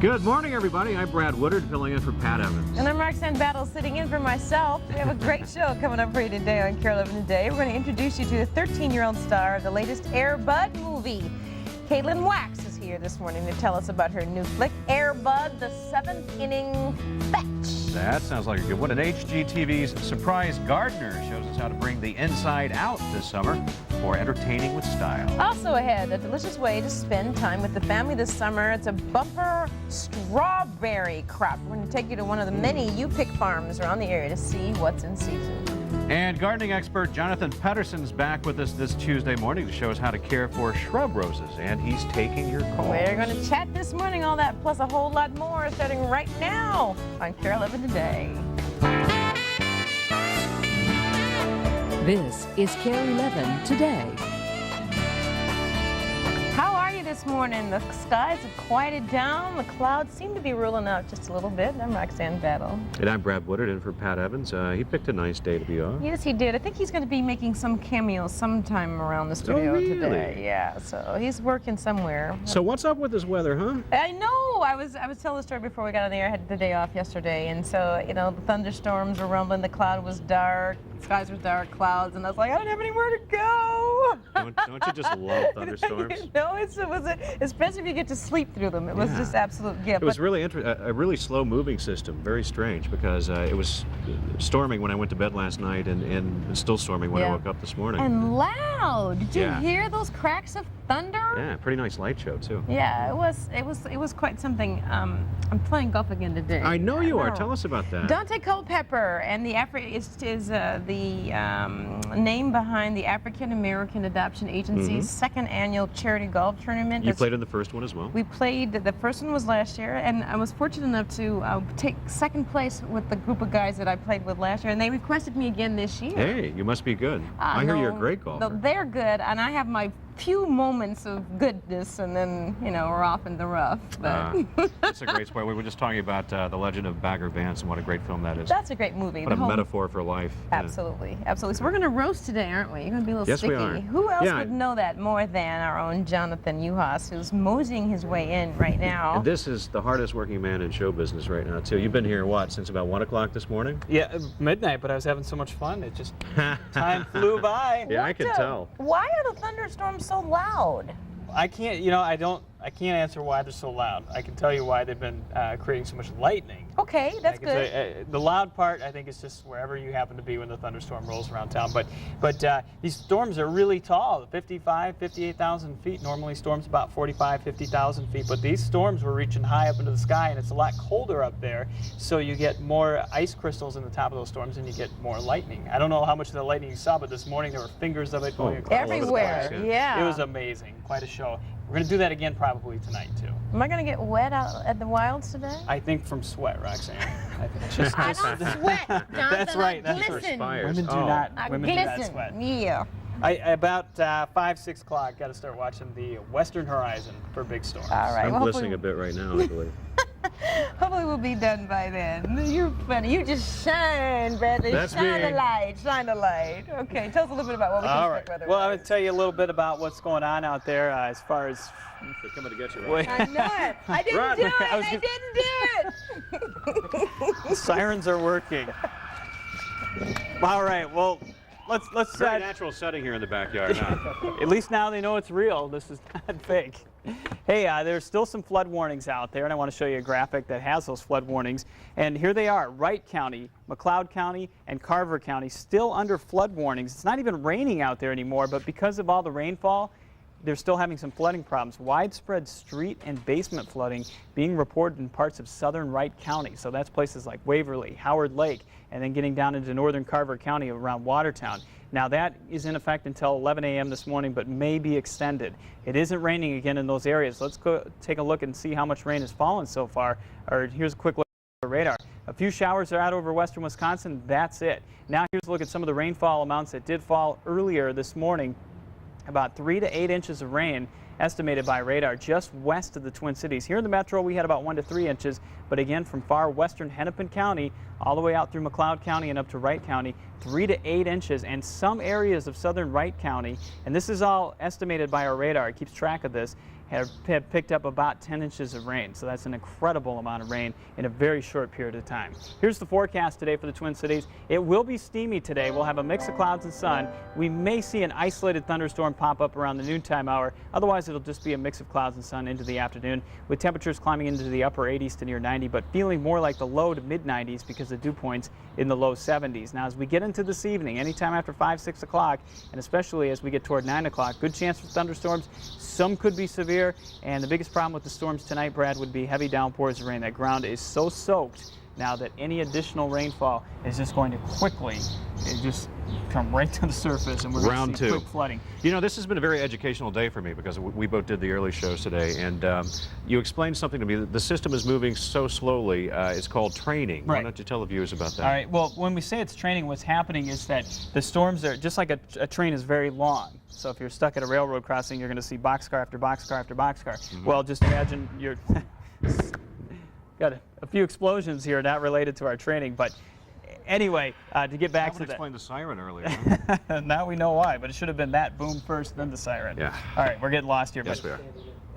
Good morning, everybody. I'm Brad Woodard, filling in for Pat Evans. And I'm Roxanne Battle, sitting in for myself. We have a great show coming up for you today on Kare 11 Today. We're going to introduce you to the 13-year-old star of the latest Air Bud movie. Caitlin Wax is here this morning to tell us about her new flick, Air Bud, the 7th inning fetch. That sounds like a good one. And HGTV's Surprise Gardener shows us how to bring the inside out this summer for entertaining with style. Also ahead, a delicious way to spend time with the family this summer. It's a bumper strawberry crop. We're going to take you to one of the many you-pick farms around the area to see what's in season. And gardening expert Jonathan Pedersen's back with us this Tuesday morning to show us how to care for shrub roses, and he's taking your calls. We're going to chat this morning, all that plus a whole lot more, starting right now on Kare 11 Today. This is Kare 11 Today. How are you this morning? The skies have quieted down. The clouds seem to be ruling out just a little bit. I'm Roxanne Battle. And I'm Brad Woodard in for Pat Evans. He picked a nice day to be off. Yes, he did. I think he's going to be making some cameos sometime around the studio today. Yeah, so he's working somewhere. So what's up with this weather, huh? I know. I was telling the story before we got on the air. I had the day off yesterday, and so, you know, the thunderstorms were rumbling, the cloud was dark, skies were dark, clouds, and I was like, I don't have anywhere to go. Don't you just love thunderstorms? No, especially if you get to sleep through them. It was just absolute gift. It was really a really slow-moving system, very strange, because it was storming when I went to bed last night, and it's still storming when I woke up this morning. And loud. Did you hear those cracks of thunder? Yeah, pretty nice light show too. Yeah, it was quite something. I'm playing golf again today. I know you are. Tell us about that. Dante Culpepper, and the name behind the African American Adoption Agency's second annual charity golf tournament. You played in the first one as well. We played. The first one was last year, and I was fortunate enough to take second place with the group of guys that I played with last year, and they requested me again this year. Hey, you must be good. I hear you're a great golfer. They're good, and I have my few moments of goodness, and then, you know, we're off in the rough. But it's a great sport. We were just talking about The Legend of Bagger Vance and what a great film that is. That's a great movie. What a metaphor for life. Absolutely, absolutely. So we're going to roast today, aren't we? You're going to be a little sticky. Yes, we are. Who else would know that more than our own Jonathan Uhas, who's moseying his way in right now? And this is the hardest working man in show business right now, too. You've been here, what, since about 1 o'clock this morning? Yeah, midnight, but I was having so much fun. It just, time flew by. Yeah, I can tell. Why are the thunderstorms so loud? I can't, I can't answer why they're so loud. I can tell you why they've been creating so much lightning. Okay, that's good. The loud part, I think, is just wherever you happen to be when the thunderstorm rolls around town. But these storms are really tall, 55, 58,000 feet. Normally storms about 45, 50,000 feet. But these storms were reaching high up into the sky, and it's a lot colder up there. So you get more ice crystals in the top of those storms, and you get more lightning. I don't know how much of the lightning you saw, but this morning there were fingers of it going across everywhere. The place. Yeah. It was amazing. Quite a show. We're going to do that again probably tonight, too. Am I going to get wet out at the wilds today? I think from sweat, Roxanne. I don't sweat, Jonathan. That's right. I glisten. Women do not. Women do not sweat. Yeah. About 5, 6 o'clock, got to start watching the Western Horizon for big storms. All right. I'm glistening a bit right now, I believe. Hopefully we'll be done by then. You're funny. You just shine, Bradley. Shine the light. Shine the light. Okay, tell us a little bit about what we can expect weather. Well, I'm going to tell you a little bit about what's going on out there as far as... They're coming to get you, right? I know it. I didn't do it. I didn't do it. The sirens are working. All right, well, let's Very natural setting here in the backyard, huh? At least now they know it's real. This is not fake. Hey, there's still some flood warnings out there, and I want to show you a graphic that has those flood warnings. And here they are, Wright County, McLeod County, and Carver County, still under flood warnings. It's not even raining out there anymore, but because of all the rainfall, they're still having some flooding problems. Widespread street and basement flooding being reported in parts of southern Wright County. So that's places like Waverly, Howard Lake, and then getting down into northern Carver County around Watertown. Now that is in effect until 11 a.m. this morning, but may be extended. It isn't raining again in those areas. Let's go take a look and see how much rain has fallen so far. Or here's a quick look at the radar. A few showers are out over western Wisconsin. That's it. Now here's a look at some of the rainfall amounts that did fall earlier this morning. About 3 to 8 inches of rain estimated by radar just west of the Twin Cities. Here in the metro, we had about 1 to 3 inches, but again, from far western Hennepin County all the way out through McLeod County and up to Wright County, 3 to 8 inches, and some areas of southern Wright County, and this is all estimated by our radar, it keeps track of this, have picked up about 10 inches of rain. So that's an incredible amount of rain in a very short period of time. Here's the forecast today for the Twin Cities. It will be steamy today. We'll have a mix of clouds and sun. We may see an isolated thunderstorm pop up around the noontime hour. Otherwise, it'll just be a mix of clouds and sun into the afternoon, with temperatures climbing into the upper 80s to near 90, but feeling more like the low to mid 90s because of dew points in the low 70s. Now, as we get into this evening, anytime after 5, 6 o'clock, and especially as we get toward 9 o'clock, good chance for thunderstorms. Some could be severe, and the biggest problem with the storms tonight, Brad, would be heavy downpours of rain. That ground is so soaked now that any additional rainfall is just going to quickly just come right to the surface, and we're going to see quick flooding. You know, this has been a very educational day for me because we both did the early shows today, and you explained something to me. The system is moving so slowly. It's called training. Right. Why don't you tell the viewers about that? All right. Well, when we say it's training, what's happening is that the storms are just like a train is very long. So if you're stuck at a railroad crossing, you're going to see boxcar after boxcar after boxcar. Mm-hmm. Well, just imagine you're got a few explosions here, not related to our training, but anyway, to get back I to would that. explain the siren earlier. Now we know why, but it should have been that boom first, then the siren. Yeah. All right, we're getting lost here. Yes, but we are.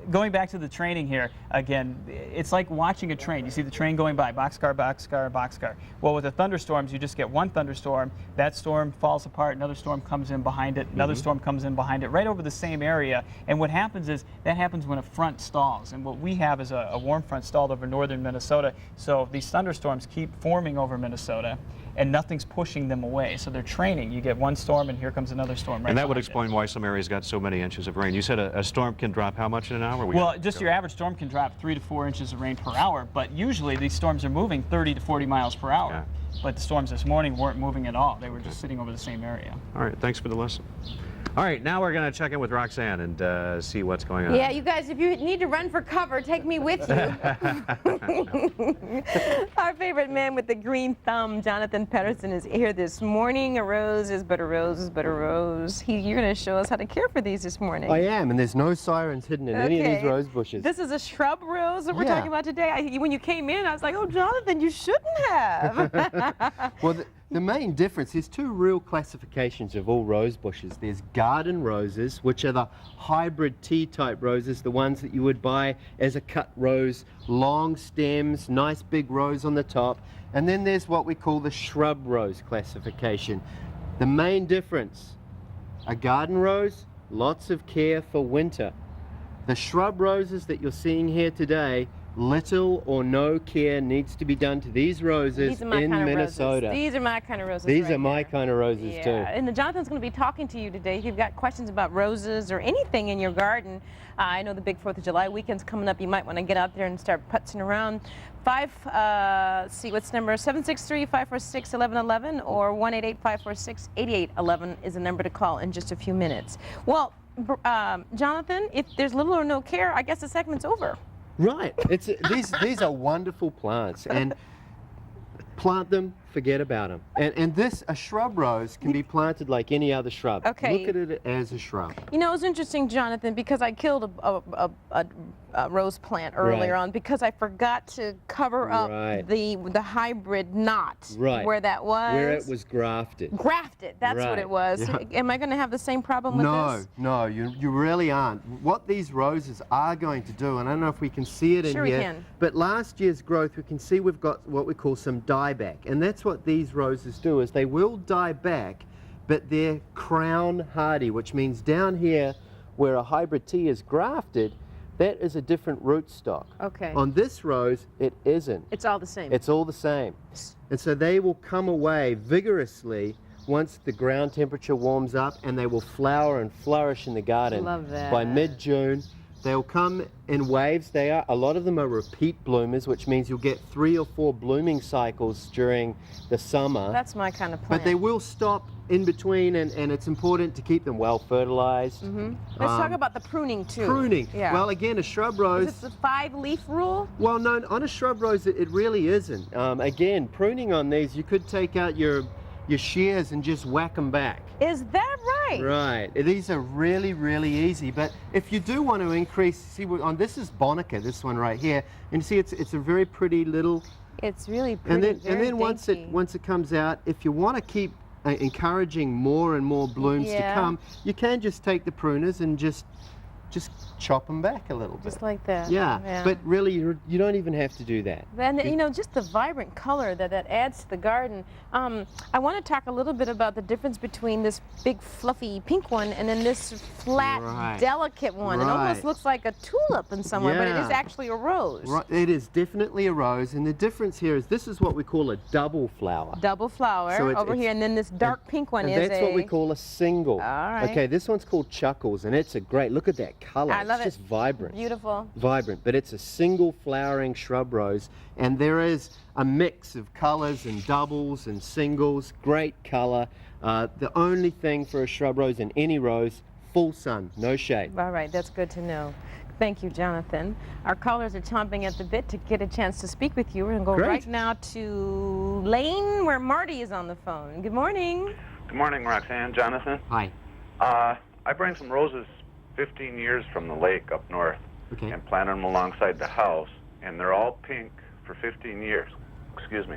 Going back to the training here, again, it's like watching a train. You see the train going by, boxcar, boxcar, boxcar. Well, with the thunderstorms, you just get one thunderstorm. That storm falls apart, another storm comes in behind it, another storm comes in behind it, right over the same area. And what happens is, that happens when a front stalls. And what we have is a warm front stalled over northern Minnesota. So these thunderstorms keep forming over Minnesota, and nothing's pushing them away. So they're training. You get one storm, and here comes another storm right And that would behind it. explain why some areas got so many inches of rain. You said a storm can drop how much in an hour? Well, just your average storm can drop 3 to 4 inches of rain per hour, but usually these storms are moving 30 to 40 miles per hour. Yeah. But the storms this morning weren't moving at all. They were just sitting over the same area. All right, thanks for the lesson. All right, now we're going to check in with Roxanne and see what's going on. Yeah, you guys, if you need to run for cover, take me with you. Our favorite man with the green thumb, Jonathan Pedersen, is here this morning. A rose is but a rose is but a rose. You're going to show us how to care for these this morning. I am, and there's no sirens hidden in any of these rose bushes. This is a shrub rose that we're talking about today. When you came in, I was like, oh, Jonathan, you shouldn't have. Well, the main difference, there's two real classifications of all rose bushes. There's garden roses, which are the hybrid tea-type roses, the ones that you would buy as a cut rose, long stems, nice big rose on the top. And then there's what we call the shrub rose classification. The main difference, a garden rose, lots of care for winter. The shrub roses that you're seeing here today, little or no care needs to be done to these roses in Minnesota. These are my kind of roses. These right are my here. kind of roses too. And Jonathan's going to be talking to you today. If you've got questions about roses or anything in your garden, I know the big 4th of July weekend's coming up. You might want to get out there and start putzing around. See what's the number? 763-546-1111 or 1-888-546-8811 is the number to call in just a few minutes. Well, Jonathan, if there's little or no care, I guess the segment's over. Right. These are wonderful plants, and plant them, forget about them. And a shrub rose can be planted like any other shrub. Okay. Look at it as a shrub. You know, it's interesting, Jonathan, because I killed a rose plant earlier on because I forgot to cover up the hybrid knot where that was. Where it was grafted. Grafted, that's what it was. Yeah. Am I going to have the same problem with this? No, you really aren't. What these roses are going to do, and I don't know if we can see it in Sure here, we can. but last year's growth, we can see we've got what we call some dieback, and that's what these roses do, is they will die back, but they're crown hardy, which means down here where a hybrid tea is grafted, that is a different rootstock. Okay. On this rose, it isn't. It's all the same. It's all the same. And so they will come away vigorously once the ground temperature warms up, and they will flower and flourish in the garden. Love that. By mid-June. They'll come in waves. A lot of them are repeat bloomers, which means you'll get 3 or 4 blooming cycles during the summer. That's my kind of plant. But they will stop in between, and it's important to keep them well fertilized. Let's talk about the pruning too. Pruning. Yeah. Well, again, a shrub rose. Is it the 5-leaf rule? Well, no, on a shrub rose, it really isn't. Again, pruning on these, you could take out your shears and just whack them back. Is that right? Right. These are really, really easy. But if you do want to increase, see, this is Bonica, this one right here, and you see it's a very pretty little. It's really pretty. And then once it comes out, if you want to keep encouraging more and more blooms to come, you can just take the pruners and just just chop them back a little bit. Just like that. Yeah, but really you don't even have to do that. And you know, just the vibrant color that adds to the garden. I want to talk a little bit about the difference between this big fluffy pink one and then this flat, delicate one. It almost looks like a tulip in some way, but it is actually a rose. Right, it is definitely a rose, and the difference here is this is what we call a double flower. Double flower So over here, and then this dark pink one is that's what we call a single. All right. Okay, this one's called Chuckles, and it's a great, look at that color. I love it. It's just vibrant. Beautiful. Vibrant, but it's a single flowering shrub rose, and there is a mix of colors and doubles and singles, great color. The only thing for a shrub rose in any rose, full sun, no shade. All right, that's good to know. Thank you, Jonathan. Our callers are chomping at the bit to get a chance to speak with you. We're going to go right now to Lane, where Marty is on the phone. Good morning. Good morning, Roxanne. Jonathan. Hi. I bring some roses 15 years from the lake up north and planted them alongside the house, and they're all pink for 15 years. Excuse me.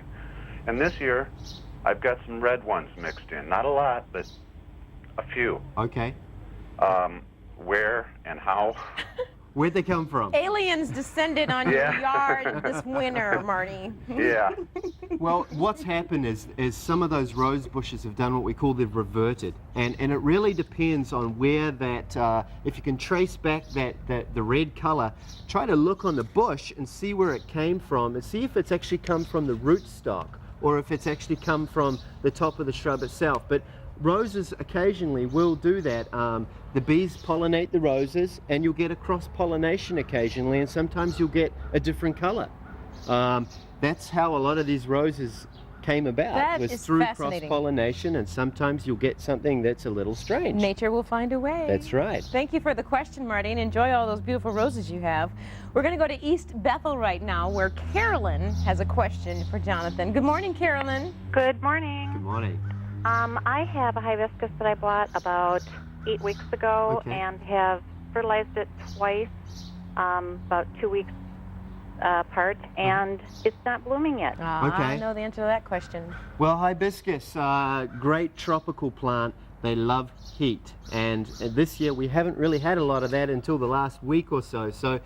And this year, I've got some red ones mixed in. Not a lot, but a few. Okay. Where and how? Where'd they come from? Aliens descended on your yard this winter, Marty. Yeah. Well, what's happened is some of those rose bushes have done what we call they've reverted, and it really depends on where that. If you can trace back the red color, try to look on the bush and see where it came from, and see if it's actually come from the rootstock or if it's actually come from the top of the shrub itself. But roses occasionally will do that. The bees pollinate the roses, and you'll get a cross-pollination occasionally, and sometimes you'll get a different color. That's how a lot of these roses came about. That was is through fascinating. cross-pollination, and sometimes you'll get something that's a little strange. Nature will find a way. That's right. Thank you for the question, Marty, and enjoy all those beautiful roses you have. We're going to go to East Bethel right now, where Carolyn has a question for Jonathan. Good morning, Carolyn. Good morning. Good morning. I have a hibiscus that I bought about 8 weeks ago and have fertilized it twice, about 2 weeks apart, and it's not blooming yet. I know the answer to that question. Well, hibiscus, great tropical plant. They love heat, and this year we haven't really had a lot of that until the last week or so. So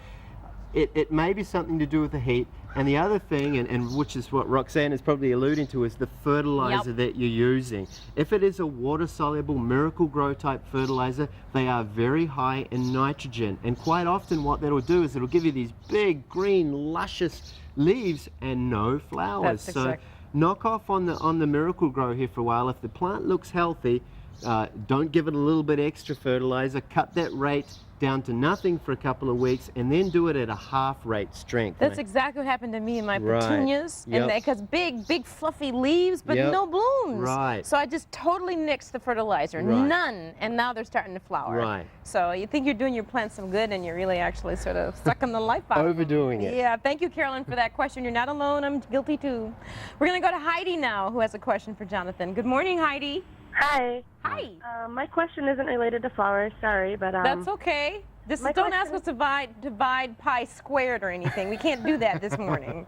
it may be something to do with the heat. And the other thing, and which is what Roxanne is probably alluding to, is the fertilizer that you're using. If it is a water-soluble Miracle Grow type fertilizer, they are very high in nitrogen. And quite often what that'll do is it'll give you these big, green, luscious leaves and no flowers. So knock off on the Miracle Grow here for a while. If the plant looks healthy, don't give it a little bit extra fertilizer. Cut that rate down to nothing for a couple of weeks, and then do it at a half-rate strength. That's exactly what happened to me in my petunias, and because big fluffy leaves, but no blooms. Right. So I just totally nixed the fertilizer, none, and now they're starting to flower. Right. So you think you're doing your plants some good, and you're really actually sort of sucking the life out of them. Overdoing it. Yeah. Thank you, Carolyn, for that question. You're not alone. I'm guilty too. We're going to go to Heidi now, who has a question for Jonathan. Good morning, Heidi. Hi. Hi. My question isn't related to flowers, sorry, but That's okay. Just don't ask us to divide pi squared or anything. We can't do that this morning.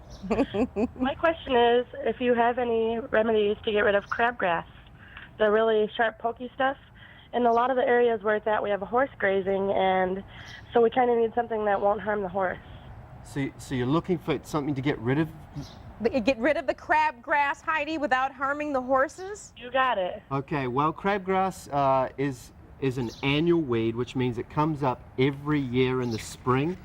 my question is if you have any remedies to get rid of crabgrass, the really sharp, pokey stuff. In a lot of the areas where it's at, we have a horse grazing, and so we kind of need something that won't harm the horse. So you're looking for something to get rid of? Get rid of the crabgrass, Heidi, without harming the horses? You got it. Okay, well, crabgrass is an annual weed, which means it comes up every year in the spring.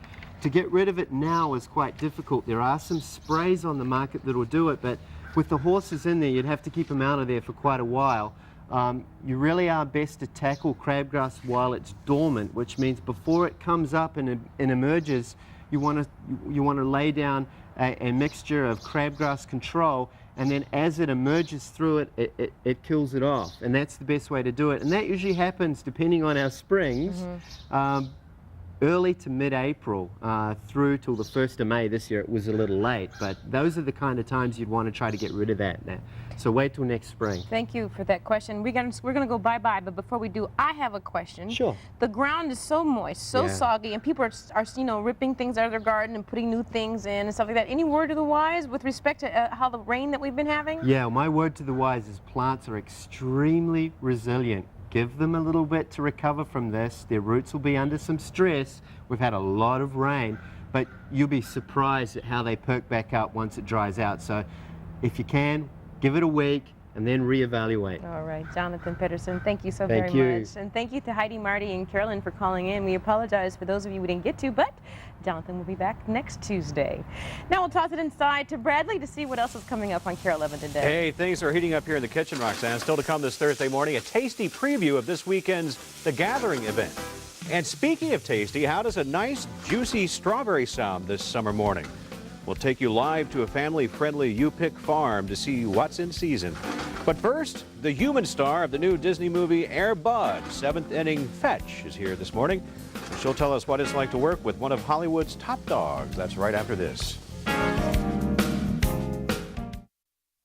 To get rid of it now is quite difficult. There are some sprays on the market that will do it, but with the horses in there, you'd have to keep them out of there for quite a while. You really are best to tackle crabgrass while it's dormant, which means before it comes up and emerges, you want to lay down a mixture of crabgrass control, and then as it emerges through it, it kills it off, and that's the best way to do it. And that usually happens, depending on our springs, early to mid-April through till the 1st of May. This year it was a little late, but those are the kind of times you'd want to try to get rid of that now. So wait till next spring. Thank you for that question. We're gonna go bye-bye, but before we do, I have a question. Sure. The ground is so moist, so soggy, and people are ripping things out of their garden and putting new things in and stuff like that. Any word to the wise with respect to how the rain that we've been having? Yeah, my word to the wise is plants are extremely resilient Give them a little bit to recover from this. Their roots will be under some stress. We've had a lot of rain, but you'll be surprised at how they perk back up once it dries out. So if you can, give it a week and then reevaluate. All right, Jonathan Pedersen, thank you so Thank very you. much. And thank you to Heidi, Marty, and Carolyn for calling in. We apologize for those of you we didn't get to, but Jonathan will be back next Tuesday. Now we'll toss it inside to Bradley to see what else is coming up on Care 11 today. Hey, things are heating up here in the kitchen, Roxanne. Still to come this Thursday morning, a tasty preview of this weekend's The Gathering event. And speaking of tasty, how does a nice, juicy strawberry sound this summer morning? We'll take you live to a family-friendly U-Pick farm to see what's in season. But first, the human star of the new Disney movie Air Bud, seventh inning Fetch, is here this morning. She'll tell us what it's like to work with one of Hollywood's top dogs. That's right after this.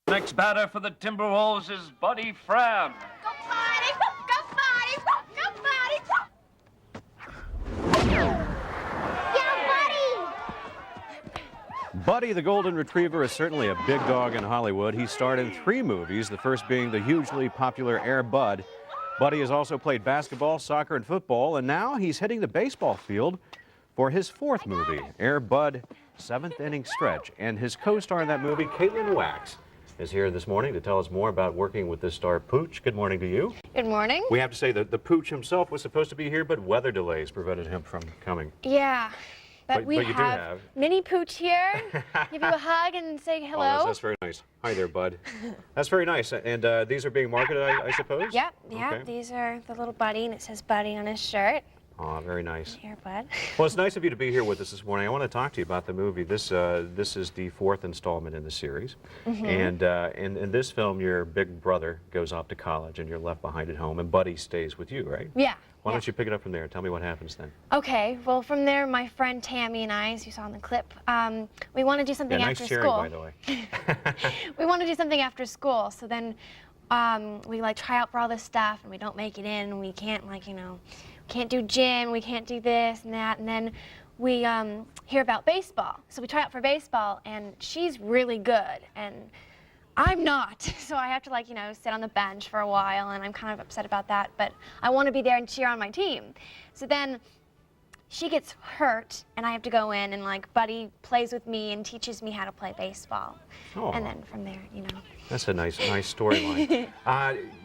Next batter for the Timberwolves is Buddy Fram. Go Buddy! Go Buddy! Go Buddy! Yeah, Buddy! Buddy the Golden Retriever is certainly a big dog in Hollywood. He starred in 3 movies, the first being the hugely popular Air Bud. Buddy has also played basketball, soccer, and football, and now he's hitting the baseball field for his 4th movie, Air Bud, 7th Inning Stretch. And his co-star in that movie, Caitlin Wax, is here this morning to tell us more about working with this star, Pooch. Good morning to you. Good morning. We have to say that the Pooch himself was supposed to be here, but weather delays prevented him from coming. Yeah, but you do have have Mini Pooch here. Give you a hug and say Oh, hello. that's very nice. Hi there, Bud. That's very nice. And these are being marketed, I suppose? Yep, yeah. Okay. These are the little Buddy, and it says Buddy on his shirt. Oh, very nice. Here, Bud. Well, it's nice of you to be here with us this morning. I want to talk to you about the movie. This is the 4th installment in the series. And in this film, your big brother goes off to college, and you're left behind at home, and Buddy stays with you, right? Yeah. Why don't you pick it up from there? Tell me what happens then. Okay, well, from there, my friend Tammy and I, as you saw in the clip, we want to do something Yeah, after nice cheering, school. by the way. We want to do something after school, so then we like try out for all this stuff, and we don't make it in, and we can't, like, you know, can't do gym, we can't do this and that, and then we hear about baseball. So we try out for baseball, and she's really good, and I'm not. So I have to, like, you know, sit on the bench for a while, and I'm kind of upset about that, but I want to be there and cheer on my team. So then she gets hurt, and I have to go in, and, like, Buddy plays with me and teaches me how to play baseball. Oh. And then from there, you know. That's a nice storyline.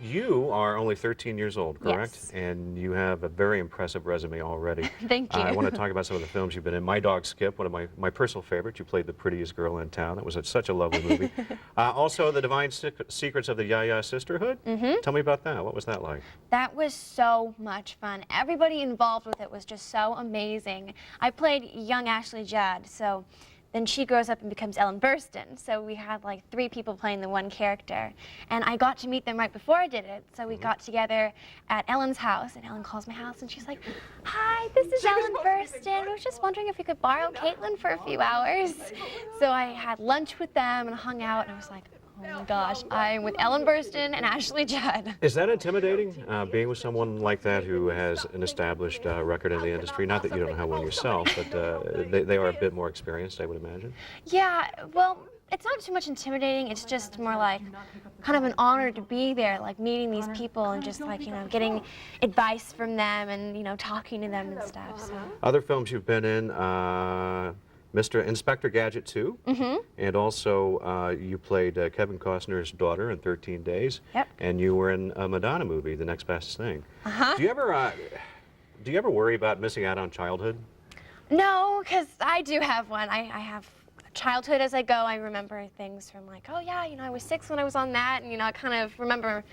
You are only 13 years old, correct? Yes. And you have a very impressive resume already. Thank you. I want to talk about some of the films you've been in. My Dog Skip, one of my personal favorites. You played the prettiest girl in town. That was such a lovely movie. Also, The Divine Secrets of the Yaya Sisterhood. Tell me about that. What was that like? That was so much fun. Everybody involved with it was just so amazing. I played young Ashley Judd, so then she grows up and becomes Ellen Burstyn. So we had like 3 people playing the one character. And I got to meet them right before I did it. So we got together at Ellen's house, and Ellen calls my house, and she's like, "Hi, this is Ellen Burstyn. I was just wondering if you could borrow Caitlin for a few hours." So I had lunch with them and hung out, and I was like, oh my gosh, I'm with Ellen Burstyn and Ashley Judd. Is that intimidating, being with someone like that who has an established record in the industry? Not that you don't have one yourself, but they are a bit more experienced, I would imagine. Yeah, well, it's not too much intimidating. It's just more like kind of an honor to be there, like meeting these people and just, like, you know, getting advice from them and, you know, talking to them and stuff. So. Other films you've been in, Mr. Inspector Gadget 2, and also you played Kevin Costner's daughter in 13 Days, and you were in a Madonna movie, The Next Best Thing. Do you ever worry about missing out on childhood? No, because I do have one. I have childhood as I go. I remember things from, like, oh yeah, you know, I was 6 when I was on that, and, you know, I kind of remember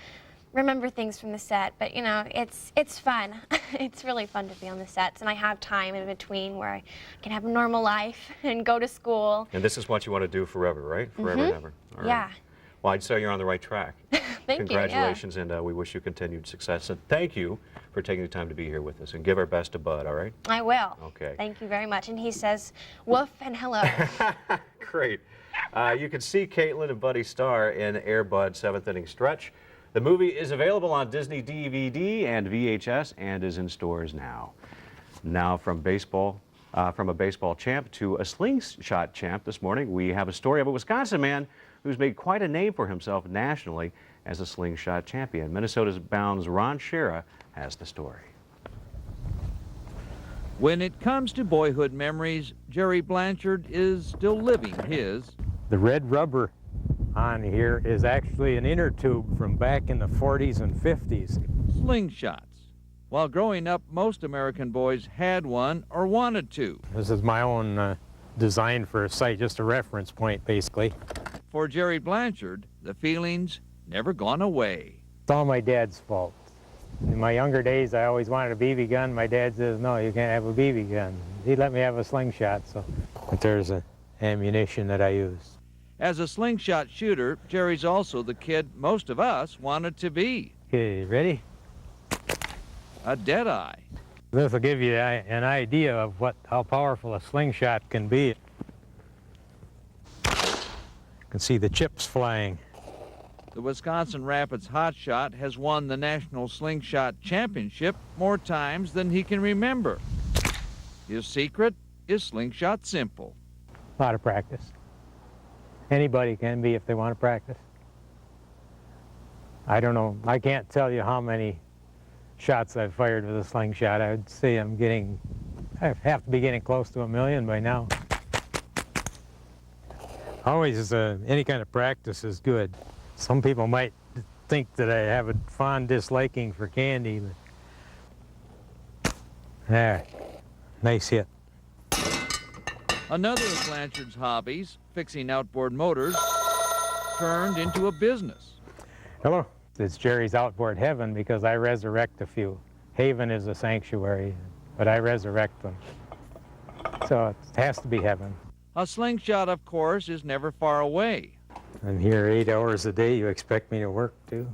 things from the set, but, you know, it's fun. It's really fun to be on the sets, and I have time in between where I can have a normal life and go to school. And this is what you want to do forever, right? Forever and ever. All right. Yeah. Well, I'd say you're on the right track. Thank Congratulations, and we wish you continued success. And thank you for taking the time to be here with us. And give our best to Bud, all right? I will. Okay. Thank you very much. And he says woof and hello. Great. You can see Caitlin and Buddy star in Air Bud 7th Inning Stretch. The movie is available on Disney DVD and VHS and is in stores now. Now from baseball From a baseball champ to a slingshot champ this morning, we have a story of a Wisconsin man who's made quite a name for himself nationally as a slingshot champion. Minnesota's Bound's Ron Schera has the story. When it comes to boyhood memories, Jerry Blanchard is still living his. The red rubber on here is actually an inner tube from back in the 40s and 50s. Slingshots. While growing up, most American boys had one or wanted to. This is my own design for a site, just a reference point, basically. For Jerry Blanchard, the feelings never gone away. It's all my dad's fault. In my younger days, I always wanted a BB gun. My dad says, no, you can't have a BB gun. He let me have a slingshot, so. But there's ammunition that I use. As a slingshot shooter, Jerry's also the kid most of us wanted to be. Okay, ready? A Deadeye. This will give you an idea of how powerful a slingshot can be. You can see the chips flying. The Wisconsin Rapids hotshot has won the National Slingshot Championship more times than he can remember. His secret is slingshot simple. A lot of practice. Anybody can be if they want to practice. I don't know, I can't tell you how many shots I've fired with a slingshot. I would say I have to be getting close to 1 million by now. Always any kind of practice is good. Some people might think that I have a fond disliking for candy, but there, nice hit. Another of Blanchard's hobbies, fixing outboard motors, turned into a business. Hello. It's Jerry's Outboard Heaven because I resurrect a few. Haven is a sanctuary, but I resurrect them. So it has to be heaven. A slingshot, of course, is never far away. I'm here 8 hours a day. You expect me to work, too?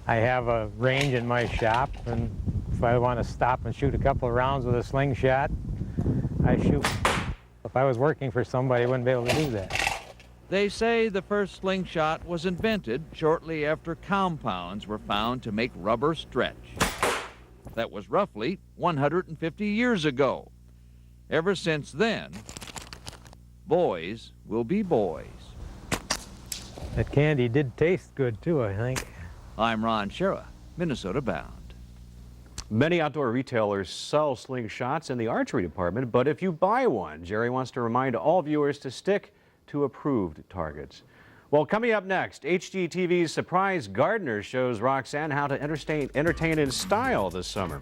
I have a range in my shop, and if I want to stop and shoot a couple of rounds with a slingshot, I shoot. If I was working for somebody, I wouldn't be able to do that. They say the first slingshot was invented shortly after compounds were found to make rubber stretch. That was roughly 150 years ago. Ever since then, boys will be boys. That candy did taste good, too, I think. I'm Ron Schera, Minnesota Bound. Many outdoor retailers sell slingshots in the archery department, but if you buy one, Jerry wants to remind all viewers to stick to approved targets. Well, coming up next, HGTV's Surprise Gardener shows Roxanne how to entertain in style this summer.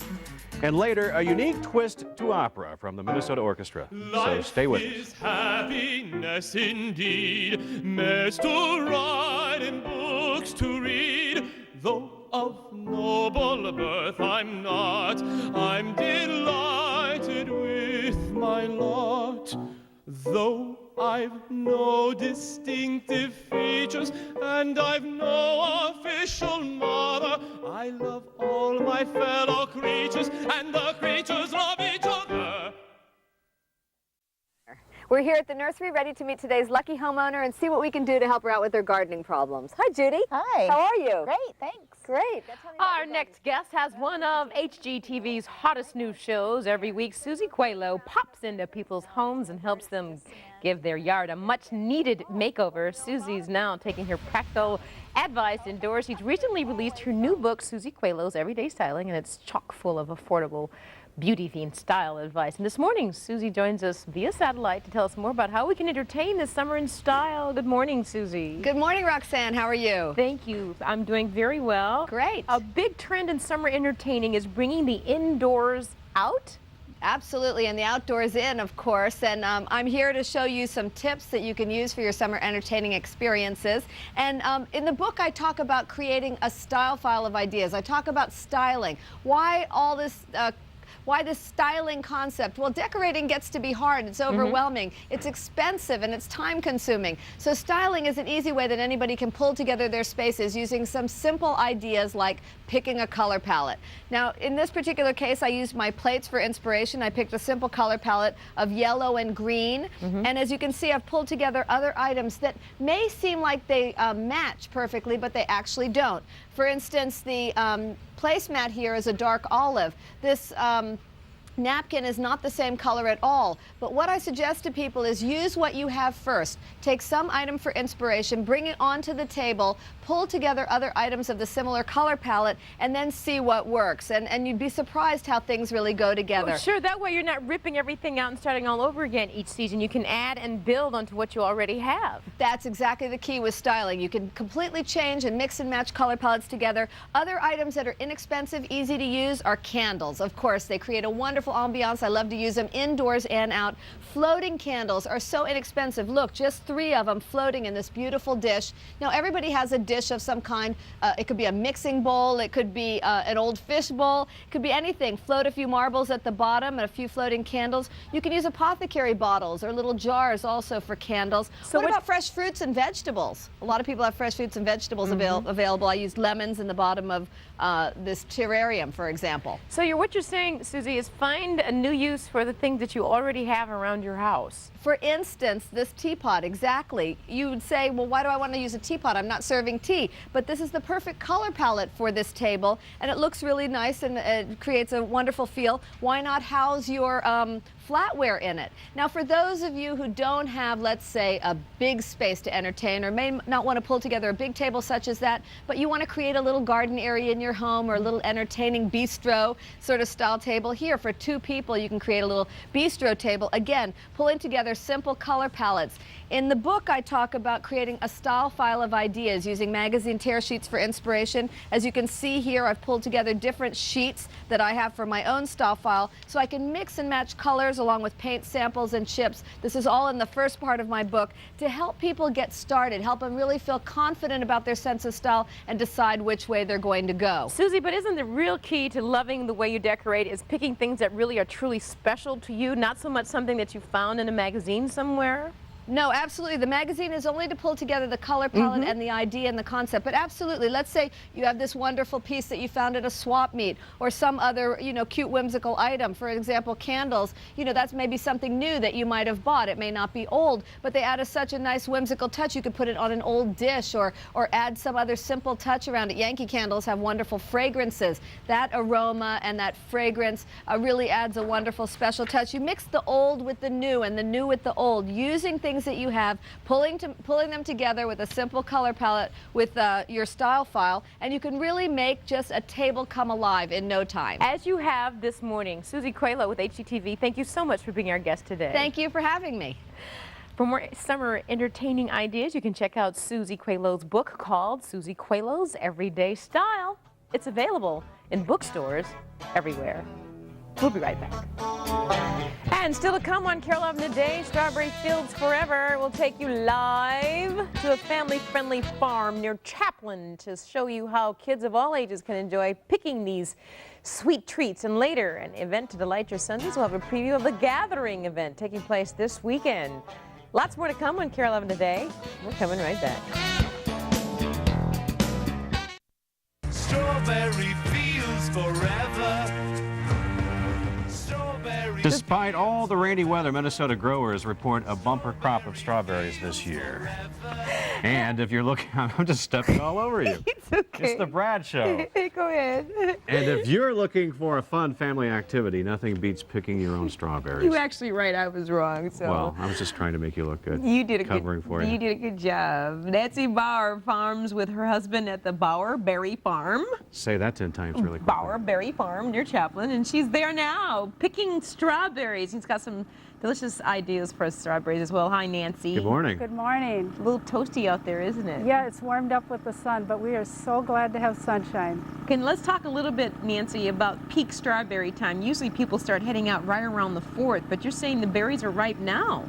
And later, a unique twist to opera from the Minnesota Orchestra. So stay with us. Life is happiness indeed, mares to ride and books to read, though of noble birth I'm not, I'm delighted with my lot. Though I've no distinctive features and I've no official mother, I love all my fellow creatures and the creatures love each other. We're here at the nursery ready to meet today's lucky homeowner and see what we can do to help her out with her gardening problems. Hi, Judy. Hi. How are you? Great, thanks. Great. Our next guest has one of HGTV's hottest new shows. Every week, Susie Quaylo pops into people's homes and helps them give their yard a much-needed makeover. Susie's now taking her practical advice indoors. She's recently released her new book, Susie Quaylo's Everyday Styling, and it's chock full of affordable beauty-themed style advice. And this morning, Susie joins us via satellite to tell us more about how we can entertain this summer in style. Good morning, Susie. Good morning, Roxanne. How are you? Thank you. I'm doing very well. Great. A big trend in summer entertaining is bringing the indoors out. Absolutely, and the outdoors in, of course. And I'm here to show you some tips that you can use for your summer entertaining experiences. And in the book, I talk about creating a style file of ideas. I talk about styling. Why all this Why this styling concept? Well, decorating gets to be hard. It's overwhelming. It's expensive and it's time consuming. So styling is an easy way that anybody can pull together their spaces using some simple ideas like picking a color palette. Now, in this particular case, I used my plates for inspiration. I picked a simple color palette of yellow and green. And as you can see, I've pulled together other items that may seem like they match perfectly, but they actually don't. For instance, the placemat here is a dark olive. This napkin is not the same color at all, but what I suggest to people is use what you have first. Take some item for inspiration, bring it onto the table, pull together other items of the similar color palette, and then see what works. And you'd be surprised how things really go together. Oh, sure, that way you're not ripping everything out and starting all over again each season. You can add and build onto what you already have. That's exactly the key with styling. You can completely change and mix and match color palettes together. Other items that are inexpensive, easy to use are candles. Of course, they create a wonderful ambiance. I love to use them indoors and out. Floating candles are so inexpensive. Look, just 3 of them floating in this beautiful dish. Now, everybody has a dish of some kind. It could be a mixing bowl. It could be an old fish bowl. It could be anything. Float a few marbles at the bottom and a few floating candles. You can use apothecary bottles or little jars also for candles. So what about fresh fruits and vegetables? A lot of people have fresh fruits and vegetables available. I used lemons in the bottom of this terrarium, for example. So what you're saying, Susie, is find a new use for the things that you already have around your house. For instance, this teapot, exactly. You would say, well, why do I want to use a teapot? I'm not serving tea. But this is the perfect color palette for this table, and it looks really nice and it creates a wonderful feel. Why not house your flatware in it? Now, for those of you who don't have, let's say, a big space to entertain or may not want to pull together a big table such as that, but you want to create a little garden area in your home or a little entertaining bistro sort of style table, here for 2 people you can create a little bistro table. Again, pulling together simple color palettes. In the book, I talk about creating a style file of ideas using magazine tear sheets for inspiration. As you can see here, I've pulled together different sheets that I have for my own style file so I can mix and match colors along with paint samples and chips. This is all in the first part of my book to help people get started, help them really feel confident about their sense of style and decide which way they're going to go. Susie, but isn't the real key to loving the way you decorate is picking things that really are truly special to you, not so much something that you found in a magazine somewhere? No, absolutely. The magazine is only to pull together the color palette and the idea and the concept. But absolutely, let's say you have this wonderful piece that you found at a swap meet or some other, cute whimsical item. For example, candles. That's maybe something new that you might have bought. It may not be old, but they add such a nice whimsical touch. You could put it on an old dish or add some other simple touch around it. Yankee candles have wonderful fragrances. That aroma and that fragrance really adds a wonderful special touch. You mix the old with the new and the new with the old, using things that you have, pulling them together with a simple color palette with your style file, and you can really make just a table come alive in no time. As you have this morning. Susie Quaylo with HGTV, thank you so much for being our guest today. Thank you for having me. For more summer entertaining ideas, you can check out Susie Quaylo's book called Susie Quaylo's Everyday Style. It's available in bookstores everywhere. We'll be right back. And still to come on Kare 11 Today, Strawberry Fields Forever will take you live to a family-friendly farm near Chaplin to show you how kids of all ages can enjoy picking these sweet treats. And later, an event to delight your senses. We'll have a preview of the Gathering event taking place this weekend. Lots more to come on Kare 11 Today. We're coming right back. Strawberry Fields Forever. Despite all the rainy weather, Minnesota growers report a bumper crop of strawberries this year. And if you're looking, I'm just stepping all over you. It's okay. It's the Brad Show. Go ahead. And if you're looking for a fun family activity, nothing beats picking your own strawberries. You were actually right. I was wrong. So. Well, I was just trying to make you look good. You did You did a good job. Nancy Bauer farms with her husband at the Bauer Berry Farm. Say that 10 times really quickly. Bauer Berry Farm near Chaplin, and she's there now picking strawberries. He's got some delicious ideas for strawberries as well. Hi, Nancy. Good morning. Good morning. A little toasty out there, isn't it? Yeah, it's warmed up with the sun, but we are so glad to have sunshine. Let's talk a little bit, Nancy, about peak strawberry time. Usually people start heading out right around the 4th, but you're saying the berries are ripe now.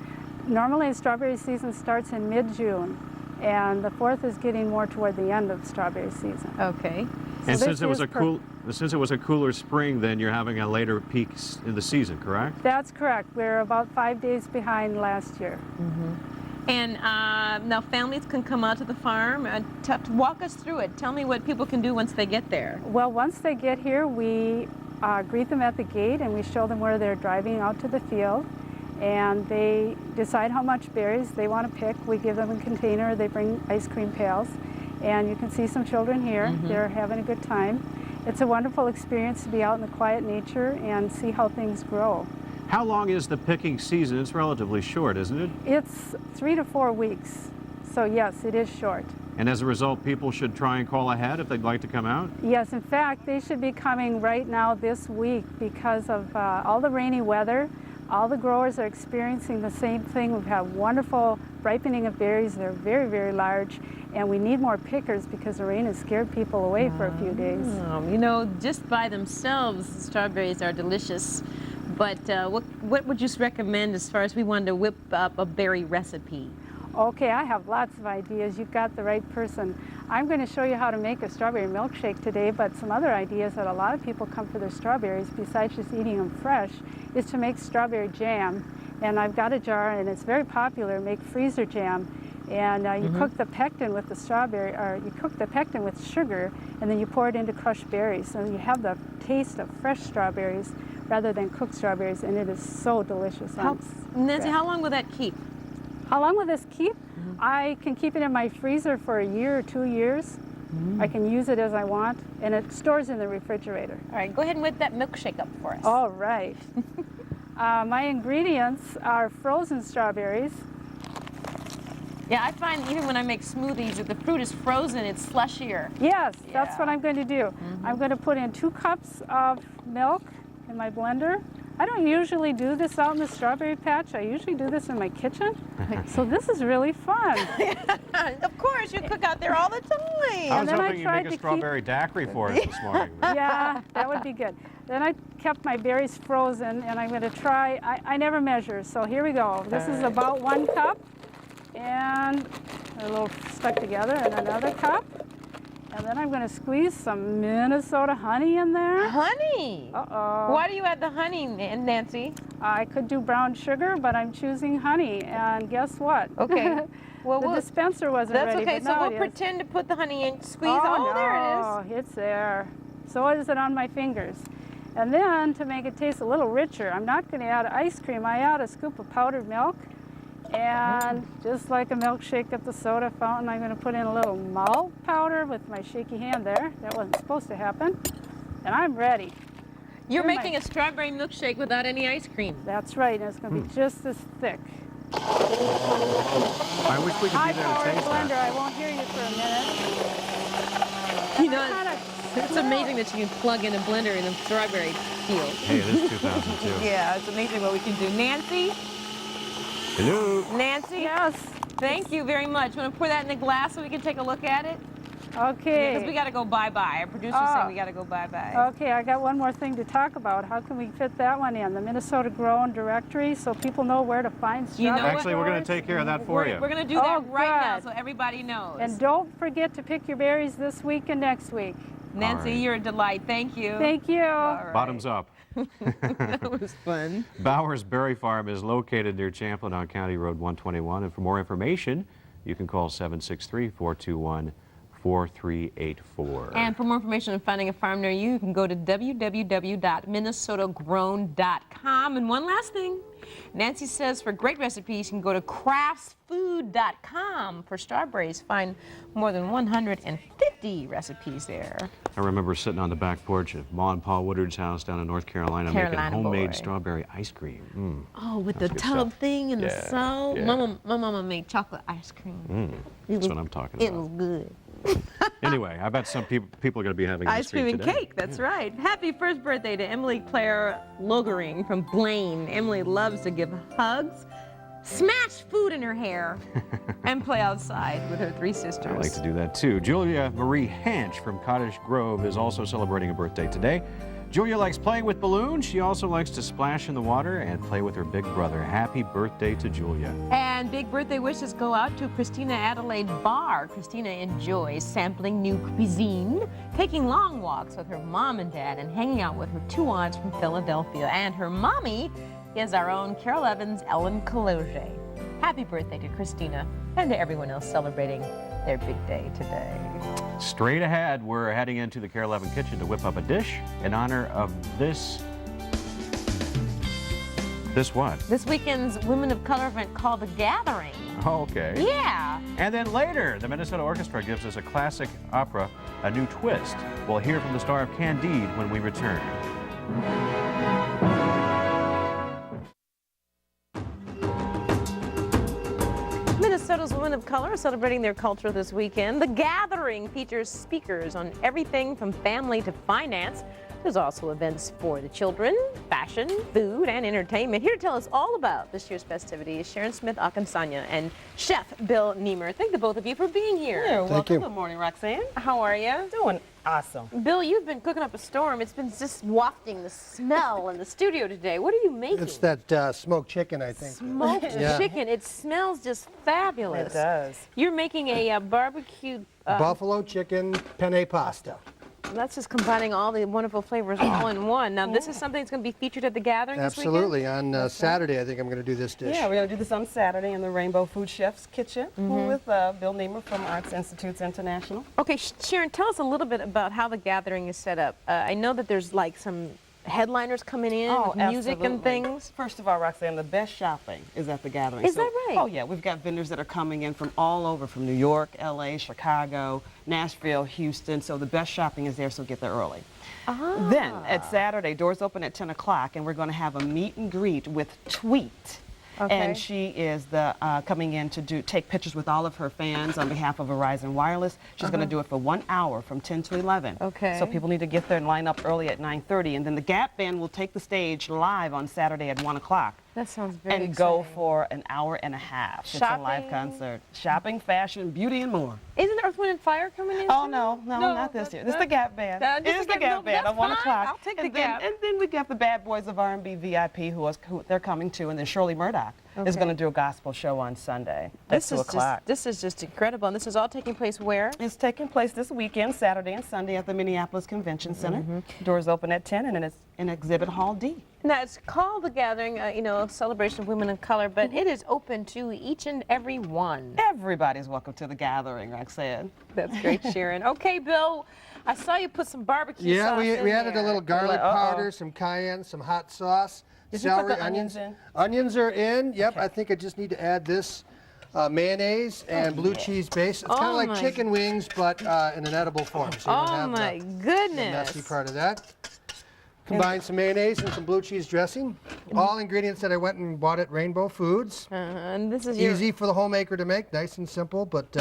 Normally, strawberry season starts in mid-June, and the 4th is getting more toward the end of strawberry season. Okay. So and since it was a cooler spring, then you're having a later peak in the season, correct? That's correct. We're about 5 days behind last year. And now families can come out to the farm. Walk us through it. Tell me what people can do once they get there. Well, once they get here, we greet them at the gate and we show them where they're driving out to the field. And they decide how much berries they want to pick. We give them a container. They bring ice cream pails. And you can see some children here. They're having a good time. It's a wonderful experience to be out in the quiet nature and see how things grow. How long is the picking season? It's relatively short, isn't it? It's 3 to 4 weeks. So yes, it is short. And as a result, people should try and call ahead if they'd like to come out? Yes, in fact, they should be coming right now this week because of all the rainy weather. All the growers are experiencing the same thing. We've had wonderful ripening of berries. They're very, very large. And we need more pickers because the rain has scared people away for a few days. You know, just by themselves, strawberries are delicious. But what would you recommend as far as we wanted to whip up a berry recipe? Okay, I have lots of ideas. You've got the right person. I'm going to show you how to make a strawberry milkshake today, but some other ideas that a lot of people come for their strawberries, besides just eating them fresh, is to make strawberry jam. And I've got a jar, and it's very popular, make freezer jam. And you cook the pectin with the strawberry, or you cook the pectin with sugar, and then you pour it into crushed berries. So you have the taste of fresh strawberries rather than cooked strawberries, and it is so delicious. Nancy, how long will that keep? How long will this keep? I can keep it in my freezer for a year or 2 years. I can use it as I want, and it stores in the refrigerator. All right, go ahead and whip that milkshake up for us. All right. My ingredients are frozen strawberries. Yeah, I find even when I make smoothies, if the fruit is frozen, it's slushier. Yes, that's what I'm going to do. I'm going to put in 2 cups of milk in my blender. I don't usually do this out in the strawberry patch. I usually do this in my kitchen. So this is really fun. Of course, you cook out there all the time. I was hoping you'd make a strawberry daiquiri for us this morning. Yeah, that would be good. Then I kept my berries frozen, and I'm going to try. I never measure, so here we go. This is about 1 cup, and a little stuck together, and another cup. And then I'm going to squeeze some Minnesota honey in there. Honey? Uh-oh. Why do you add the honey, Nancy? I could do brown sugar, but I'm choosing honey. And guess what? Okay. Well, the dispenser wasn't that's ready. Okay, but so now we'll pretend to put the honey in, squeeze. Oh, There it is. It's there. So is it on my fingers. And then to make it taste a little richer, I'm not going to add ice cream. I add a scoop of powdered milk. And just like a milkshake at the soda fountain, I'm going to put in a little malt powder with my shaky hand there. That wasn't supposed to happen. And I'm ready. You're making a strawberry milkshake without any ice cream. That's right, and it's going to be just as thick. I wish we could be there to taste blender. that. I won't hear you for a minute. You know, it's amazing that you can plug in a blender in a strawberry field. Hey, it is 2002. Yeah, it's amazing what we can do. Nancy? Hello. Nancy? Yes. Thank you very much. Want to pour that in a glass so we can take a look at it? Okay. Because we got to go bye-bye. Our producer's saying we got to go bye-bye. Okay, I got one more thing to talk about. How can we fit that one in? The Minnesota Grown Directory, so people know where to find strawberries. Actually, we're going to take care of that for you. We're going to do that right now so everybody knows. And don't forget to pick your berries this week and next week. Nancy, you're a delight. Thank you. Thank you. Bottoms up. That was fun. Bowers Berry Farm is located near Champlin on County Road 121. And for more information, you can call 763-421-4384. And for more information on finding a farm near you, you can go to www.minnesotagrown.com. And one last thing, Nancy says for great recipes, you can go to craftsfood.com for strawberries. Find more than 150 recipes there. I remember sitting on the back porch of Ma and Pa Woodard's house down in North Carolina making homemade strawberry ice cream. Oh, with the tub thing and the salt. Yeah. My mama made chocolate ice cream. That's what I'm talking about. It was good. Anyway, I bet some people are going to be having ice cream and today. cake, that's right. Happy first birthday to Emily Claire Logering from Blaine. Emily loves to give hugs, smash food in her hair, and play outside with her 3 sisters. I like to do that too. Julia Marie Hanch from Cottage Grove is also celebrating a birthday today. Julia likes playing with balloons. She also likes to splash in the water and play with her big brother. Happy birthday to Julia. And big birthday wishes go out to Christina Adelaide Barr. Christina enjoys sampling new cuisine, taking long walks with her mom and dad, and hanging out with her 2 aunts from Philadelphia. And her mommy is our own Carol Evans Ellen Kaloge. Happy birthday to Christina and to everyone else celebrating their big day today. Straight ahead, we're heading into the Care 11 kitchen to whip up a dish in honor of this This what? This weekend's Women of Color event called The Gathering. Okay. Yeah. And then later, the Minnesota Orchestra gives us a classic opera, a new twist. We'll hear from the star of Candide when we return. Minnesota's Women of Color are celebrating their culture this weekend. The Gathering features speakers on everything from family to finance. There's also events for the children, fashion, food, and entertainment. Here to tell us all about this year's festivity is Sharon Smith-Akansanya and Chef Bill Niemer. Thank the both of you for being here. You're welcome. Good morning, Roxanne. How are you? Doing awesome. Bill, you've been cooking up a storm. It's been just wafting the smell in the studio today. What are you making? It's that smoked chicken, I think. Smoked chicken. It smells just fabulous. It does. You're making a barbecue buffalo chicken penne pasta. That's just combining all the wonderful flavors all in one. Now, this is something that's going to be featured at the Gathering this weekend? Absolutely. On Saturday, I think I'm going to do this dish. Yeah, we're going to do this on Saturday in the Rainbow Food Chef's Kitchen with Bill Niemer from Arts Institutes International. Okay, Sharon, tell us a little bit about how the Gathering is set up. I know that there's like some headliners coming in with music and things. First of all, Roxanne, the best shopping is at the Gathering. Is that right? Oh, yeah. We've got vendors that are coming in from all over, from New York, L.A., Chicago, Nashville, Houston. So the best shopping is there, so get there early. Then, at Saturday, doors open at 10 o'clock, and we're going to have a meet and greet with Tweet. Okay. And she is the coming in to take pictures with all of her fans on behalf of Verizon Wireless. She's going to do it for 1 hour from 10 to 11. Okay. So people need to get there and line up early at 9:30. And then the Gap Band will take the stage live on Saturday at 1 o'clock. That sounds very And exciting. go for an hour and a half. It's a live concert. Shopping, fashion, beauty, and more. Isn't Earth, Wind, and Fire coming in? Oh, no, not this year. This is the Gap Band. It is the Gap Band at 1 o'clock. I'll take the And Gap. then we've got the Bad Boys of R&B VIP who they're coming to, and then Shirley Murdoch is going to do a gospel show on Sunday at 2 o'clock. This is just incredible. And this is all taking place where? It's taking place this weekend, Saturday and Sunday at the Minneapolis Convention Center. Doors open at 10, and then it's in Exhibit Hall D. Now, it's called the Gathering, you know, a celebration of women of color, but it is open to each and every one. Everybody's welcome to the Gathering, Roxanne. That's great, Sharon. Okay, Bill, I saw you put some barbecue sauce Yeah, in we added there. a little garlic powder, some cayenne, some hot sauce, Did you put the onions in? Onions are in. Yep, I think I just need to add this mayonnaise and blue cheese base. It's kind of like chicken wings, but in an edible form. So you don't have the goodness. messy part of that. Combine some mayonnaise and some blue cheese dressing. All ingredients that I went and bought at Rainbow Foods. And this is easy for the homemaker to make, nice and simple, but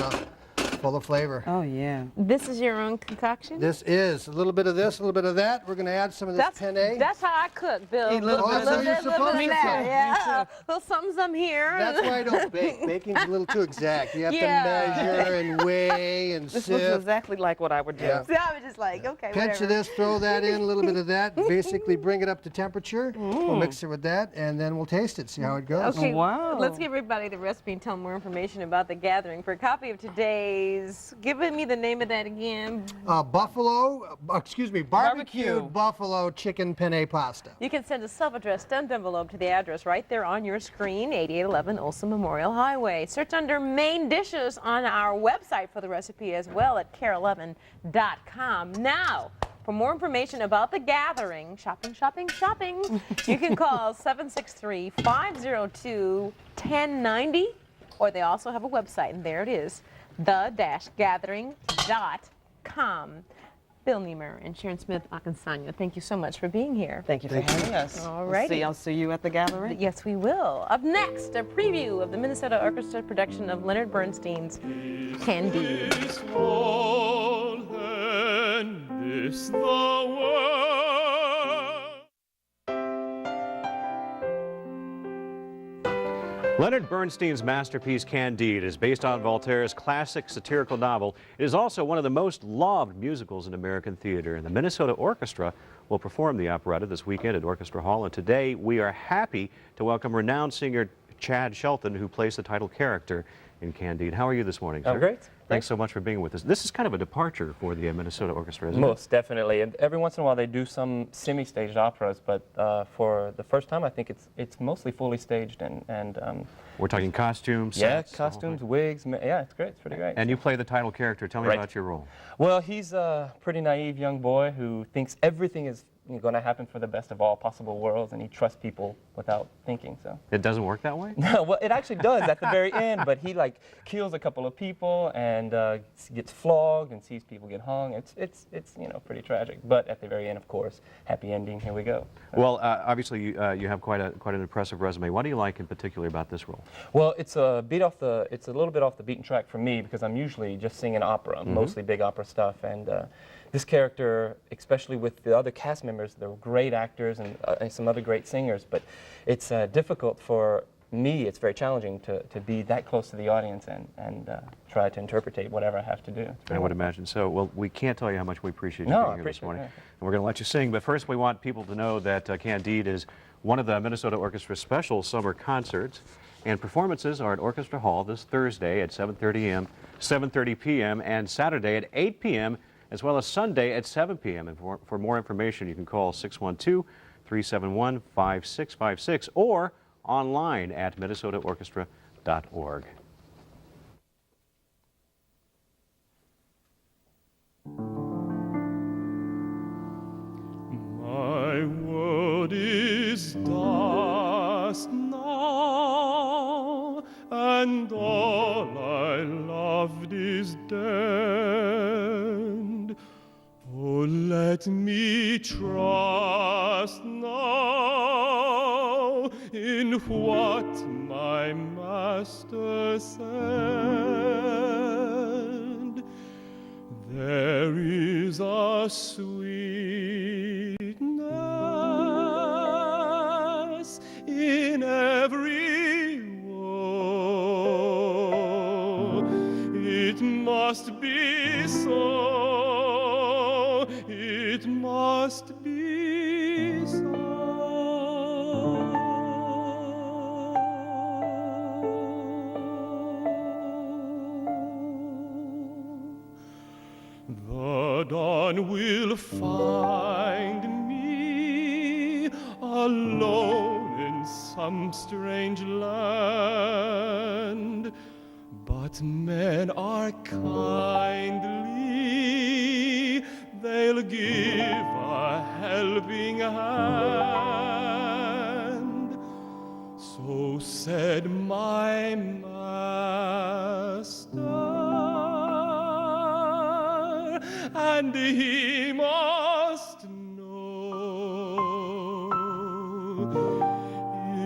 full of flavor. Oh, yeah. This is your own concoction? This is a little bit of this, a little bit of that. We're going to add some of this penne. That's how I cook, Bill. A little bit of that. You're supposed to. Yeah. Little something here. That's why I don't bake. Baking's a little too exact. You have to measure and weigh and This sift. looks exactly like what I would do. Yeah. So I was just like, okay, Pinch whatever. of this, throw that in, a little bit of that, basically bring it up to temperature. We'll mix it with that, and then we'll taste it, see how it goes. Okay, let's give everybody the recipe and tell them more information about the Gathering. For a copy of today's, give me the name of that again. Barbecued buffalo chicken penne pasta. You can send a self-addressed stamped envelope to the address right there on your screen, 8811 Olson Memorial Highway. Search under main dishes on our website for the recipe as well at kare11.com. Now, for more information about the Gathering, shopping, you can call 763-502-1090, or they also have a website, and there it is, the-gathering.com. Bill Niemer and Sharon Smith-Akansanya, thank you so much for being here. Thank you for having us. All right. I'll see you at the Gathering. Yes, we will. Up next, a preview of the Minnesota Orchestra production of Leonard Bernstein's Candide. This wall and this the world. Leonard Bernstein's masterpiece Candide is based on Voltaire's classic satirical novel. It is also one of the most loved musicals in American theater, and the Minnesota Orchestra will perform the operetta this weekend at Orchestra Hall. And today we are happy to welcome renowned singer Chad Shelton, who plays the title character in Candide. How are you this morning, sir? I'm great. Thanks so much for being with us. This is kind of a departure for the Minnesota Orchestra, isn't it? Most definitely. And every once in a while they do some semi-staged operas, but for the first time I think it's mostly fully staged and we're talking costumes, yeah, sets, costumes, wigs. Yeah, it's great. It's pretty great. And you play the title character. Tell me Right. about your role. Well, he's a pretty naive young boy who thinks everything is going to happen for the best of all possible worlds, and he trusts people without thinking. So it doesn't work that way? No, well, it actually does at the very end, but he like kills a couple of people and gets flogged and sees people get hung. It's pretty tragic. But at the very end, of course, happy ending. Here we go. So. Well, obviously you have quite an impressive resume. What do you like in particular about this role? Well, it's a little bit off the beaten track for me because I'm usually just singing opera, mostly big opera stuff, and this character, especially with the other cast members, they're great actors and some other great singers, but it's difficult for me, it's very challenging to be that close to the audience and try to interpret whatever I have to do. I would imagine so. Well, we can't tell you how much we appreciate you being here this morning. And we're going to let you sing, but first we want people to know that Candide is one of the Minnesota Orchestra's special summer concerts, and performances are at Orchestra Hall this Thursday at 7:30 p.m. and Saturday at 8 p.m. as well as Sunday at 7 p.m. And for more information, you can call 612-371-5656 or online at minnesotaorchestra.org. My world is dust now, and all I loved is dead. Oh, let me trust now in what my master said. There is a sweetness in every woe. It must be so. It must be so. The dawn will find me alone in some strange land, but men are kindly, they'll give a helping hand. So said my master, and he must know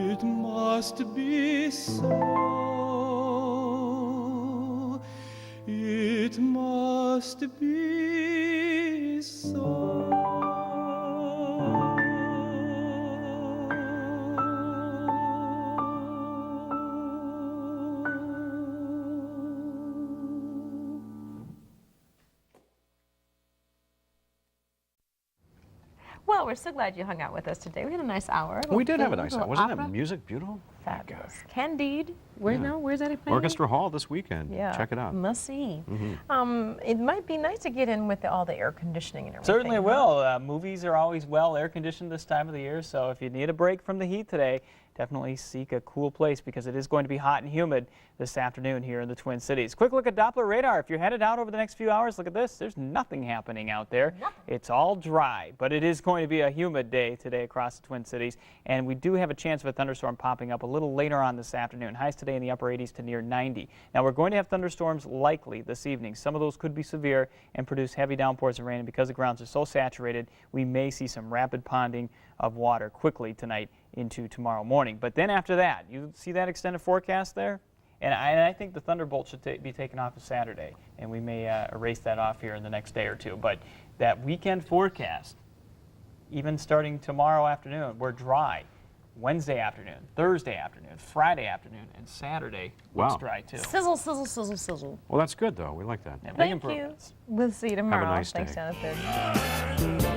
it must be so. It must be so. Well, we're so glad you hung out with us today. We had a nice hour. We did have a nice hour. Wasn't that music beautiful? Fabulous. Candide. Where's that playing? Orchestra Hall this weekend. Yeah. Check it out. Must see. It might be nice to get in with all the air conditioning and everything. Certainly will. Movies are always well air conditioned this time of the year, so if you need a break from the heat today, definitely seek a cool place because it is going to be hot and humid this afternoon here in the Twin Cities. Quick look at Doppler radar. If you're headed out over the next few hours, look at this. There's nothing happening out there. It's all dry, but it is going to be a humid day today across the Twin Cities, and we do have a chance of a thunderstorm popping up a little later on this afternoon. Highs today in the upper 80s to near 90. Now we're going to have thunderstorms likely this evening. Some of those could be severe and produce heavy downpours of rain, and because the grounds are so saturated, we may see some rapid ponding of water quickly tonight into tomorrow morning. But then after that, you see that extended forecast there? And I think the thunderbolt should be taken off of Saturday, and we may erase that off here in the next day or two. But that weekend forecast, even starting tomorrow afternoon, we're dry. Wednesday afternoon, Thursday afternoon, Friday afternoon, and Saturday looks dry too. Sizzle, sizzle, sizzle, sizzle. Well, that's good though. We like that. Yeah, big Thank you. improvements. We'll see you tomorrow. Have a nice Thanks, day. Jonathan.